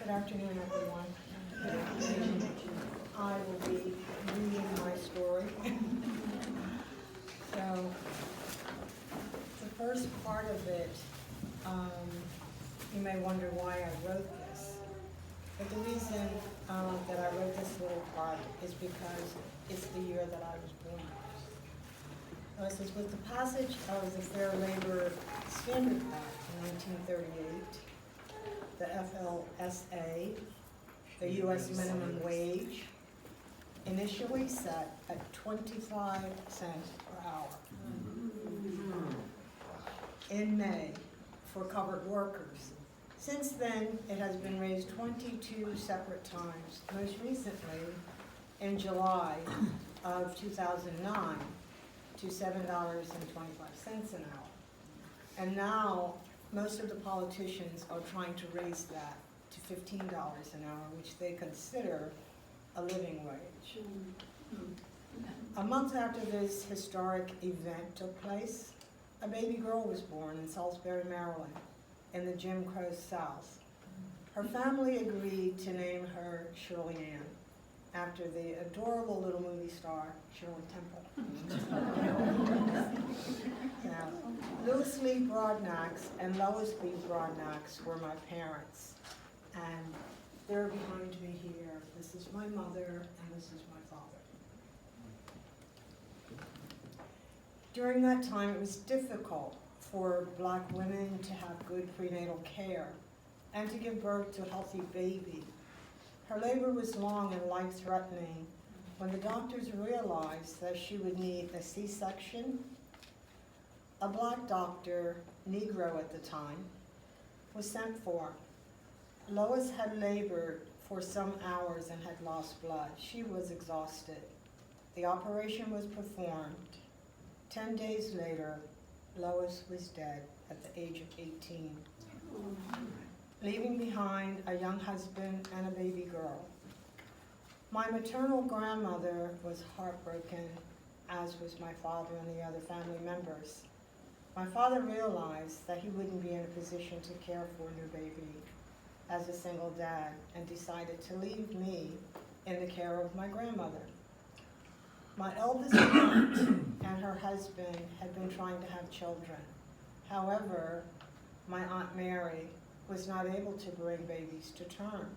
Good afternoon, everyone. I will be reading my story. So, the first part of it, you may wonder why I wrote this. But the reason that I wrote this little part is because it's the year that I was born. This is with the passage of the Fair Labor Standard Act in 1938, the FLSA, the U.S. minimum wage, initially set at 25 cents per hour in May for covered workers. Since then, it has been raised 22 separate times, most recently in July of 2009 to $7.25 an hour. And now, most of the politicians are trying to raise that to $15 an hour, which they consider a living wage. A month after this historic event took place, a baby girl was born in Salisbury, Maryland, in the Jim Crow South. Her family agreed to name her Shirley Ann, after the adorable little movie star, Shirley Temple. Now, Louis Lee Broadnax and Lois B. Broadnax were my parents, and they're behind me here. This is my mother, and this is my father. During that time, it was difficult for Black women to have good prenatal care and to give birth to a healthy baby. Her labor was long and life-threatening when the doctors realized that she would need a C-section. A Black doctor, Negro at the time, was sent for. Lois had labored for some hours and had lost blood. She was exhausted. The operation was performed. 10 days later, Lois was dead at the age of 18. Leaving behind a young husband and a baby girl. My maternal grandmother was heartbroken, as was my father and the other family members. My father realized that he wouldn't be in a position to care for a new baby as a single dad and decided to leave me in the care of my grandmother. My eldest aunt and her husband had been trying to have children. However, my Aunt Mary was not able to bring babies to term.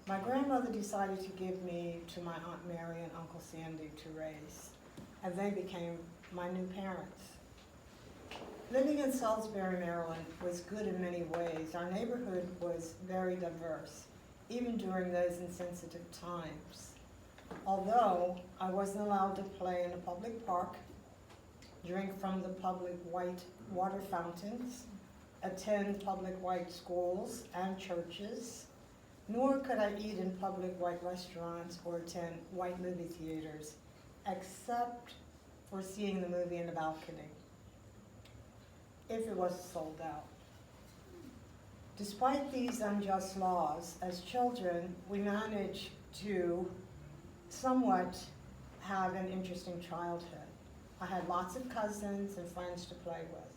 My grandmother decided to give me to my Aunt Mary and Uncle Sandy to raise, and they became my new parents. Living in Salisbury, Maryland was good in many ways. Our neighborhood was very diverse, even during those insensitive times. Although I wasn't allowed to play in a public park, drink from the public white water fountains, attend public white schools and churches, nor could I eat in public white restaurants or attend white movie theaters, except for seeing the movie in the balcony, if it was sold out. Despite these unjust laws, as children, we managed to somewhat have an interesting childhood. I had lots of cousins and friends to play with.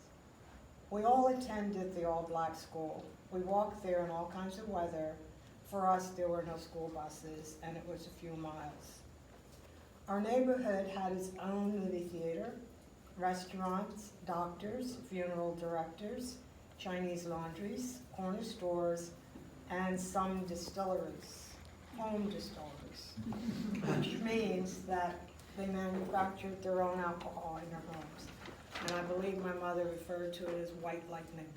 We all attended the all-Black school. We walked there in all kinds of weather. For us, there were no school buses, and it was a few miles. Our neighborhood had its own movie theater, restaurants, doctors, funeral directors, Chinese laundries, corner stores, and some distilleries, home distilleries, which means that they manufactured their own alcohol in their homes. And I believe my mother referred to it as white lightning.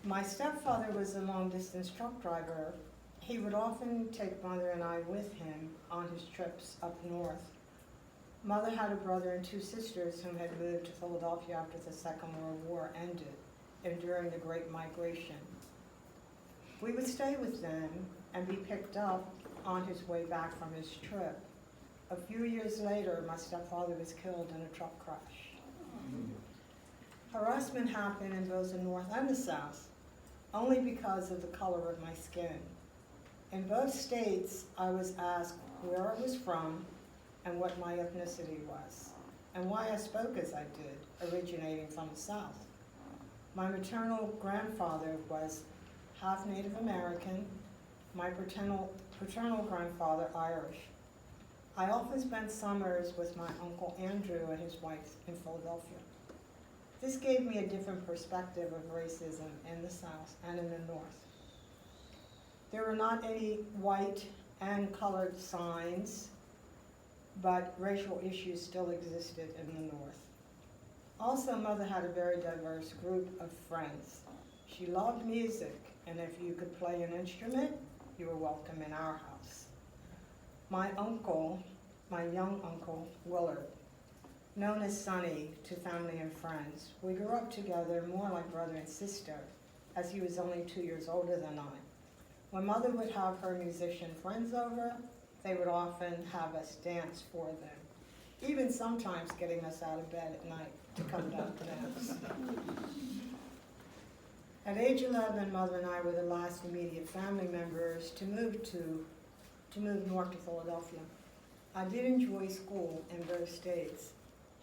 My stepfather was a long-distance truck driver. He would often take Mother and I with him on his trips up north. Mother had a brother and two sisters whom had moved to Philadelphia after the Second World War ended and during the Great Migration. We would stay with them and be picked up on his way back from his trip. A few years later, my stepfather was killed in a truck crash. Harassment happened in both the North and the South, only because of the color of my skin. In both states, I was asked where I was from and what my ethnicity was, and why I spoke as I did, originating from the South. My maternal grandfather was half Native American, my paternal grandfather Irish. I often spent summers with my Uncle Andrew and his wife in Philadelphia. This gave me a different perspective of racism in the South and in the North. There were not any white and colored signs, but racial issues still existed in the North. Also, Mother had a very diverse group of friends. She loved music, and if you could play an instrument, you were welcome in our house. My young uncle, Willard, known as Sonny to family and friends, we grew up together more like brother and sister, as he was only 2 years older than I. When Mother would have her musician friends over, they would often have us dance for them, even sometimes getting us out of bed at night to come down to dance. At age 11, Mother and I were the last immediate family members to move north to Philadelphia. I did enjoy school in both states.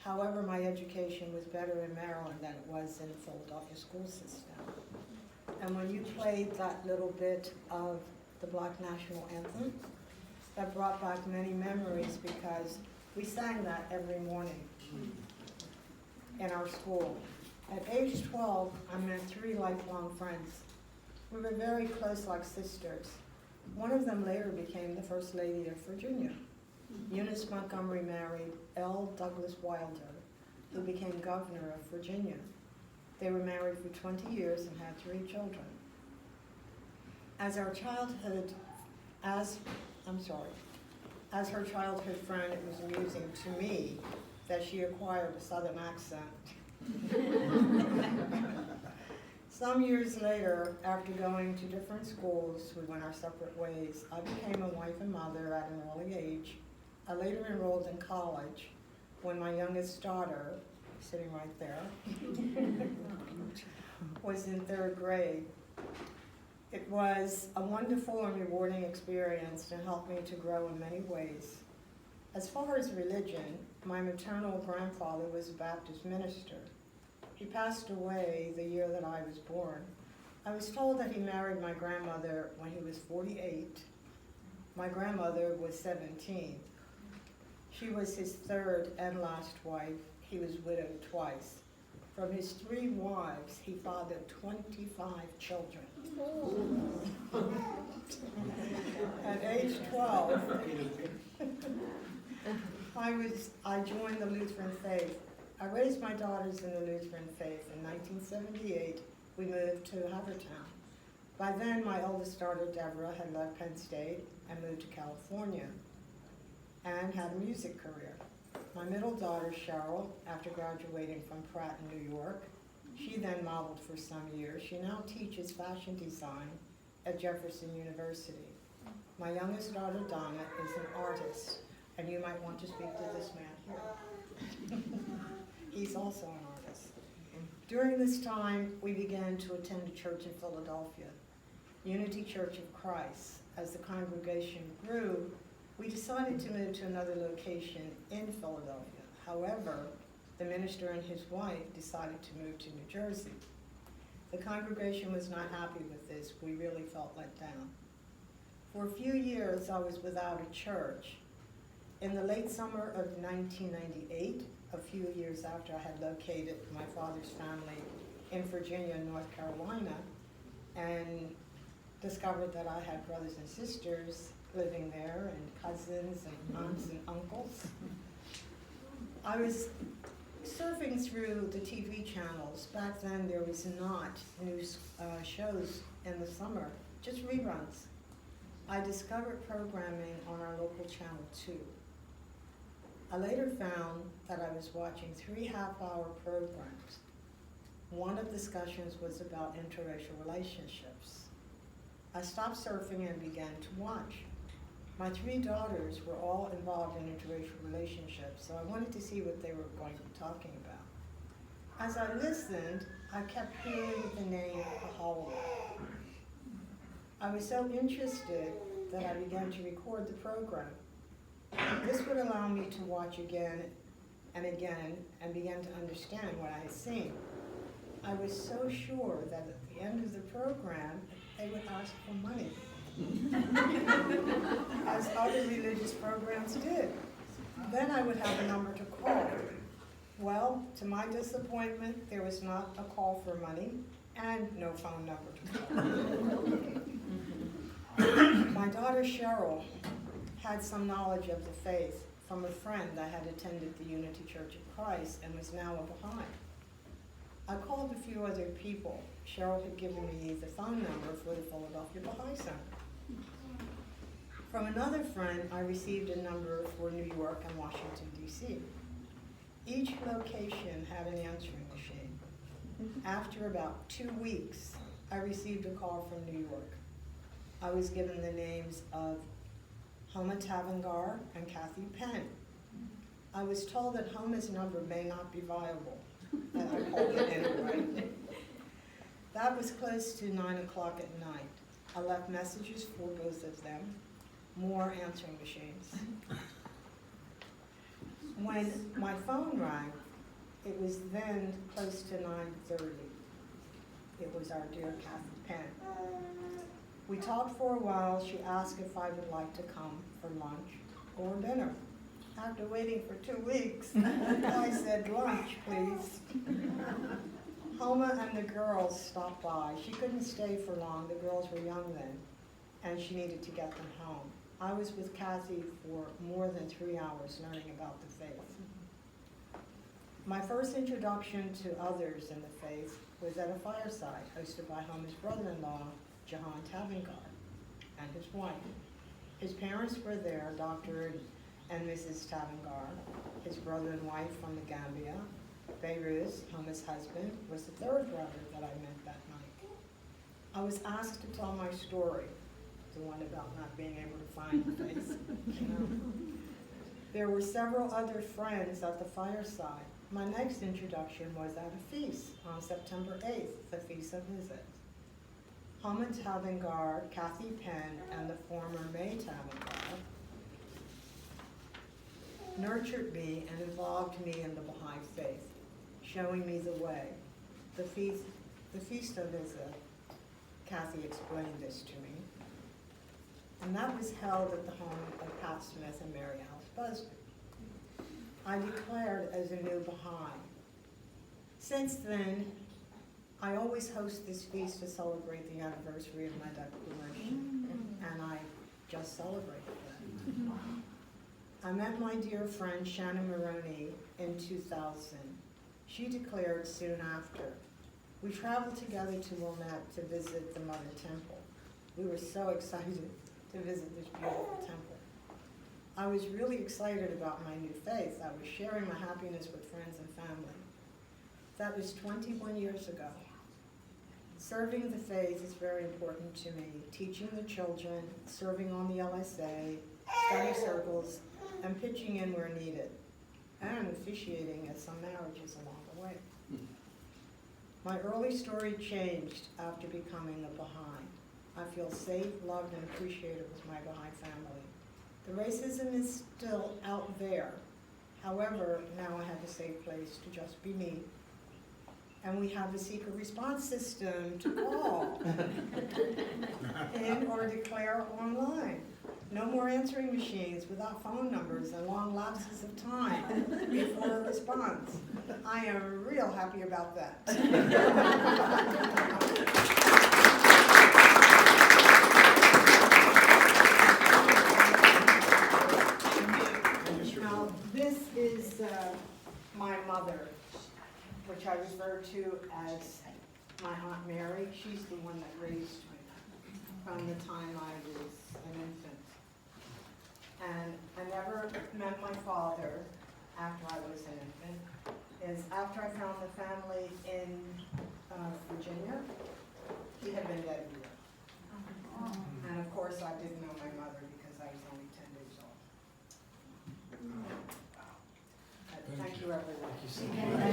However, my education was better in Maryland than it was in the Philadelphia school system. And when you played that little bit of the Black National Anthem, that brought back many memories because we sang that every morning in our school. At age 12, I met 3 lifelong friends. We were very close like sisters. One of them later became the First Lady of Virginia. Eunice Montgomery married L. Douglas Wilder, who became governor of Virginia. They were married for 20 years and had 3 children. As her childhood friend, it was amusing to me that she acquired a Southern accent. Some years later, after going to different schools, we went our separate ways. I became a wife and mother at an early age. I later enrolled in college when my youngest daughter, sitting right there, was in 3rd grade. It was a wonderful and rewarding experience and helped me to grow in many ways. As far as religion, my maternal grandfather was a Baptist minister. He passed away the year that I was born. I was told that he married my grandmother when he was 48. My grandmother was 17. She was his 3rd and last wife. He was widowed twice. From his 3 wives, he fathered 25 children. At age 12, I joined the Lutheran faith. I raised my daughters in the Lutheran faith. In 1978, we moved to Havertown. By then, my oldest daughter, Deborah, had left Penn State and moved to California and had a music career. My middle daughter, Cheryl, after graduating from Pratt in New York, she then modeled for some years. She now teaches fashion design at Jefferson University. My youngest daughter, Donna, is an artist, and you might want to speak to this man here. He's also an artist. During this time, we began to attend a church in Philadelphia, Unity Church of Christ. As the congregation grew, we decided to move to another location in Philadelphia. However, the minister and his wife decided to move to New Jersey. The congregation was not happy with this. We really felt let down. For a few years, I was without a church. In the late summer of 1998, a few years after I had located my father's family in Virginia and North Carolina, and discovered that I had brothers and sisters living there, and cousins and aunts and uncles. I was surfing through the TV channels. Back then there was not new shows in the summer, just reruns. I discovered programming on our local channel 2. I later found that I was watching 3 half-hour programs. One of the discussions was about interracial relationships. I stopped surfing and began to watch. My 3 daughters were all involved in interracial relationships, so I wanted to see what they were going to be talking about. As I listened, I kept hearing the name Bahá'í. I was so interested that I began to record the program. This would allow me to watch again and again and begin to understand what I had seen. I was so sure that at the end of the program, they would ask for money, as other religious programs did. Then I would have a number to call. Well, to my disappointment, there was not a call for money and no phone number to call. My daughter Cheryl had some knowledge of the faith from a friend that had attended the Unity Church of Christ and was now a Baha'i. I called a few other people. Cheryl had given me the phone number for the Philadelphia Baha'i Center. From another friend, I received a number for New York and Washington, D.C. Each location had an answering machine. After about 2 weeks, I received a call from New York. I was given the names of Homa Tavangar and Kathy Penn. I was told that Homa's number may not be viable, and I called it anyway. That was close to 9 o'clock at night. I left messages for both of them, more answering machines. When my phone rang, it was then close to 9:30. It was our dear Kathy Penn. We talked for a while. She asked if I would like to come for lunch or dinner. After waiting for 2 weeks, I said, lunch, please. Homa and the girls stopped by. She couldn't stay for long. The girls were young then, and she needed to get them home. I was with Kathy for more than 3 hours learning about the faith. My first introduction to others in the faith was at a fireside hosted by Homa's brother-in-law, Jahan Tavangar, and his wife. His parents were there, Dr. and Mrs. Tavangar. His brother and wife from the Gambia. Beiruz, Homa's husband, was the third brother that I met that night. I was asked to tell my story, the one about not being able to find the face. There were several other friends at the fireside. My next introduction was at a feast on September 8th, the Feast of Izzat. Homa Tavangar, Kathy Penn, and the former May Tavangar nurtured me and involved me in the Bahá'í Faith, showing me the way. The Feast of Izzat, Kathy explained this to me, and that was held at the home of Pat Smith and Mary Alice Busby. I declared as a new Baha'i. Since then, I always host this feast to celebrate the anniversary of my declaration, and I just celebrated that. I met my dear friend Shannon Maroney in 2000. She declared soon after. We traveled together to Wilmette to visit the Mother Temple. We were so excited to visit this beautiful temple. I was really excited about my new faith. I was sharing my happiness with friends and family. That was 21 years ago. Serving the faith is very important to me. Teaching the children, serving on the LSA, study circles, and pitching in where needed, and officiating at some marriages along the way. My early story changed after becoming a Baha'i. I feel safe, loved, and appreciated with my Baha'i family. The racism is still out there. However, now I have a safe place to just be me. And we have a secret response system to call in or declare online. No more answering machines without phone numbers and long lapses of time before a response. I am real happy about that. Now, this is my mother, which I refer to as my Aunt Mary. She's the one that raised me from the time I was an infant. And I never met my father after I was an infant. After I found the family in Virginia, he had been dead a year. And of course I didn't know my mother because I was only 10 years old. Thank you, everyone. Thank you so much.